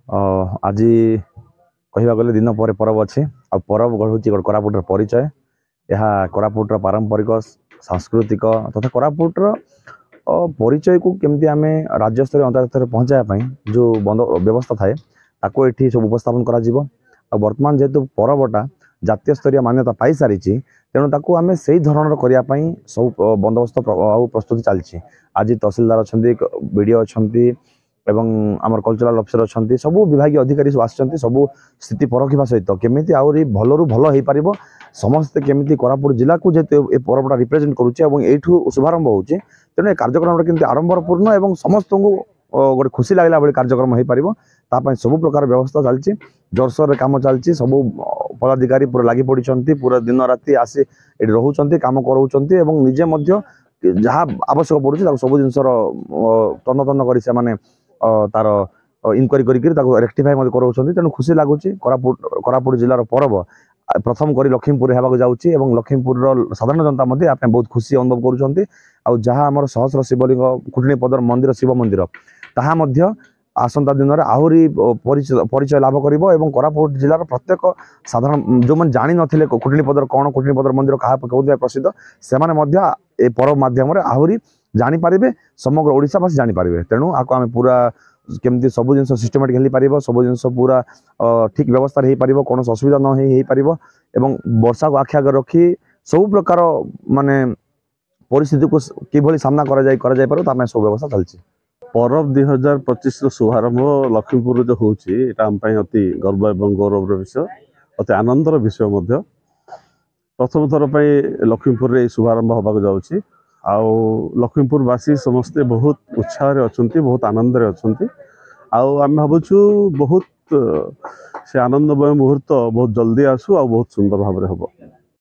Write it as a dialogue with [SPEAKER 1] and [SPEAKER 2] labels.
[SPEAKER 1] आज कहवा गले दिन पर परब अच्छे आ परब हूँ कोरापुटर परिचय। यह कोरापुटर पारंपरिक सांस्कृतिक तथा कोरापुटर परिचय को केमती आम राज्य स्तर अंतर्स्तर पहुँचापी जो व्यवस्था थाए ताको ये सब उपस्थापन करा बर्तमान जेहेतु परबटा जातीय स्तरीय मान्यता पाई सारी तेणु ताकू आम से धरण करने सब बंदोबस्त प्रस्तुति चलती। आज तहसिलदार अच्छा बीडीओ अच्छा एवं आमर कल्चरल अफिसर अच्छा सब विभाग अधिकारी सब आसछन्ति सब स्थिति परखा सहित केमिति आउरी भलरु भल हो पार समस्ते केमिति कोरापुट जिला को जेते ए परबटा रिप्रेजेंट करुचे और एठू शुभारंभ होचे तेणु ए कार्यक्रम केमती आडंबरपूर्ण और समस्त को गोटे खुशी लगला भाई कार्यक्रम हो पार सब प्रकार व्यवस्था चलती जोरसोर काम चलती सब पदाधिकारी पूरा लगी पड़ी पूरा दिन राति आसी ये रोच कम कराऊँ निजे जहाँ आवश्यक पड़ुଛି सब जिन तन्न तन्न कर तार इनक्वारी कर रेक्टिफाई कराऊँ तेणु खुशी लगुच कोरापुट जिलार परब प्रथम करी लक्ष्मीपुर होगा जाऊँगी लक्ष्मीपुर साधारण जनता आप बहुत खुशी अनुभव करुँच जहाँ आम सहस्र शिवलिंग कुटुणीपदर मंदिर शिव मंदिर ताहा आसंता दिन में आहरी परिचय लाभ कर कोरापुट जिलार प्रत्येक साधारण जो मैंने जानी नथिले कुटुणीपदर कौन कुटुणीपदर मंदिर क्या प्रसिद्ध से ए पर्व माध्यम आहरी जानीपारे समग्र ओडिशावासी जानीपारे तेणु आपको आम पूरा केमती सब जिन सिस्टमेटिक हो पार सब जिन पूरा ठीक व्यवस्था हो पार कौन असुविधा न हो पार वर्षा को आखि आगे रखी सब प्रकार माने परिस्थिति को किभली सामना कर सब व्यवस्था चलती।
[SPEAKER 2] परब 2025 शुभारंभ लक्ष्मीपुर जो होती अति गर्व एवं गौरव विषय अति आनंदर विषय प्रथम थर पर लक्ष्मीपुर शुभारंभ होगा जाऊँगी आउ लक्ष्मीपुरवासी समस्ते बहुत उत्साह अच्छा बहुत आनंद अच्छा आम भावुँ बहुत से आनंदमय मुहूर्त बहुत जल्दी आसू आ बहुत सुंदर भाव हम।